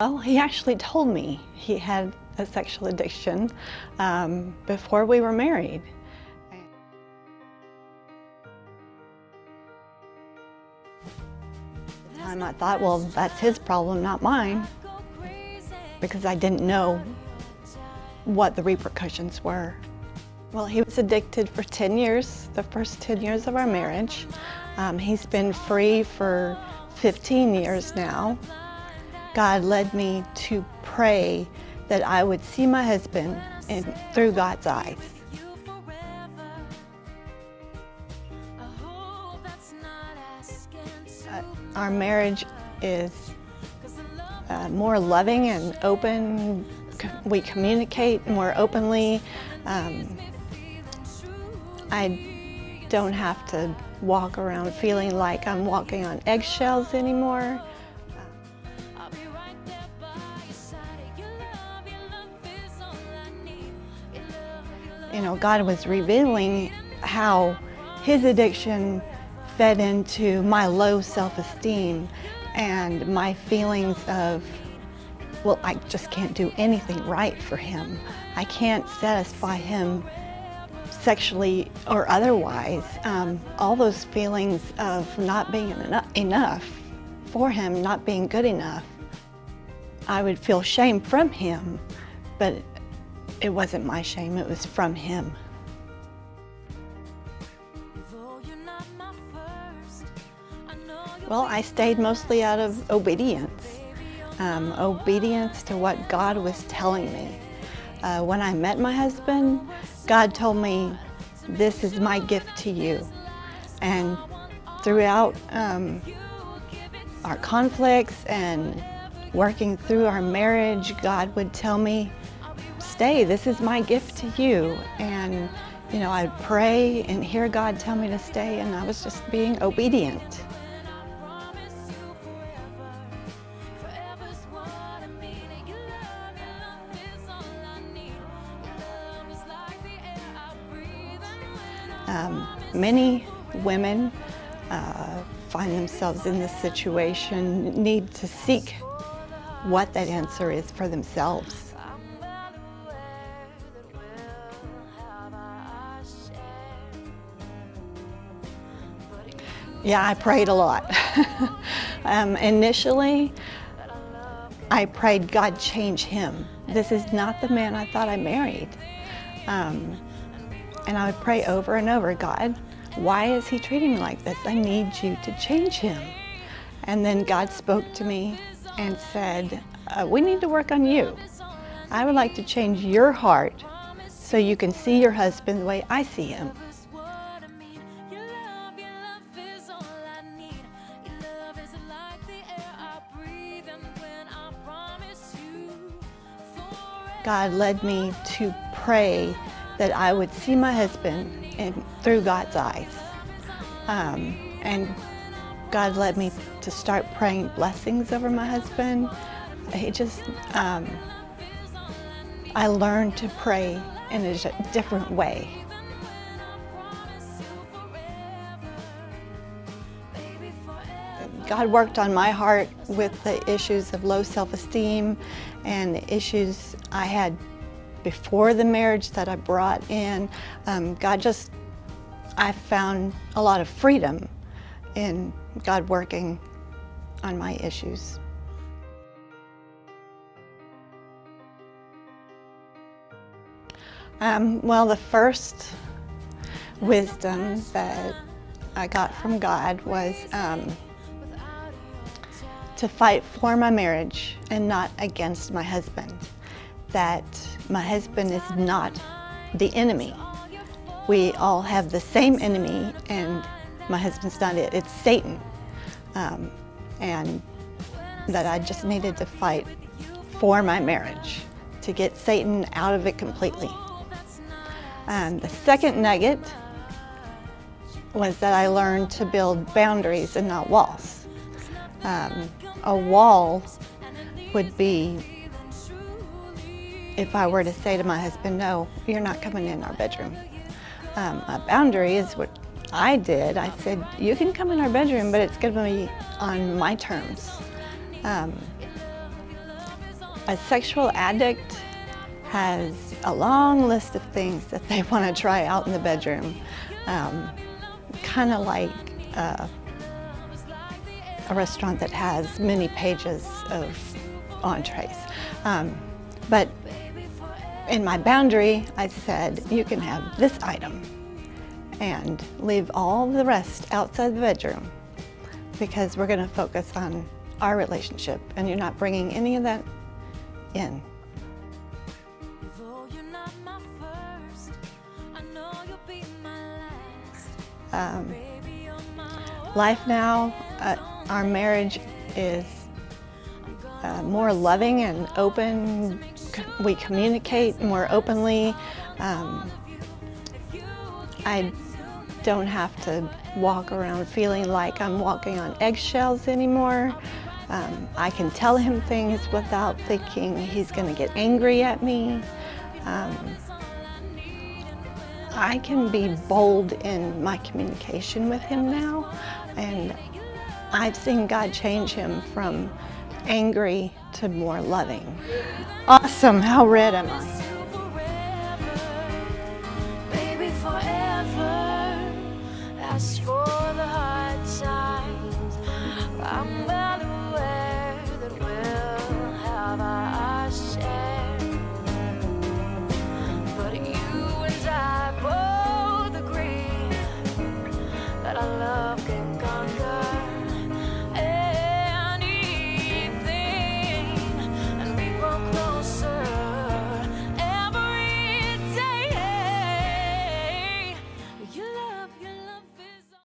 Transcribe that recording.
Well, he actually told me he had a sexual addiction before we were married. At the time I thought, well, that's his problem, not mine, because I didn't know what the repercussions were. Well, he was addicted for 10 years, the first 10 years of our marriage. He's been free for 15 years now. God led me to pray that I would see my husband through God's eyes. Our marriage is more loving and open. We communicate more openly. I don't have to walk around feeling like I'm walking on eggshells anymore. You know, God was revealing how his addiction fed into my low self-esteem and my feelings of, well, I just can't do anything right for him. I can't satisfy him sexually or otherwise. All those feelings of not being enough for him, not being good enough. I would feel shame from him, but it wasn't my shame, it was from him. Well, I stayed mostly out of obedience. Obedience to what God was telling me. When I met my husband, God told me, this is my gift to you. And throughout our conflicts and working through our marriage, God would tell me, stay, this is my gift to you. And you know, I'd pray and hear God tell me to stay, and I was just being obedient. Many women find themselves in this situation, need to seek what that answer is for themselves. Yeah, I prayed a lot. Initially, I prayed, God, change him. This is not the man I thought I married. And I would pray over and over, God, why is he treating me like this? I need you to change him. And then God spoke to me and said, we need to work on you. I would like to change your heart so you can see your husband the way I see him. God led me to pray that I would see my husband through God's eyes. And God led me to start praying blessings over my husband. I learned to pray in a different way. God worked on my heart with the issues of low self-esteem and the issues I had before the marriage that I brought in. I found a lot of freedom in God working on my issues. Well, the first wisdom that I got from God was to fight for my marriage and not against my husband. That my husband is not the enemy. We all have the same enemy, and my husband's not it. It's Satan. And that I just needed to fight for my marriage to get Satan out of it completely. The second nugget was that I learned to build boundaries and not walls. A wall would be if I were to say to my husband, no, you're not coming in our bedroom. A boundary is what I did. I said, you can come in our bedroom, but it's going to be on my terms. A sexual addict has a long list of things that they want to try out in the bedroom, kind of like a restaurant that has many pages of entrees. But in my boundary, I said, you can have this item and leave all the rest outside the bedroom, because we're going to focus on our relationship and you're not bringing any of that in. Life now, our marriage is more loving and open. We communicate more openly. I don't have to walk around feeling like I'm walking on eggshells anymore. I can tell him things without thinking he's going to get angry at me. I can be bold in my communication with him now, and I've seen God change him from angry to more loving. Awesome, how red am I? Baby, forever. As for the hard times, I'm well aware that we'll have our share. But you and I both agree that our love can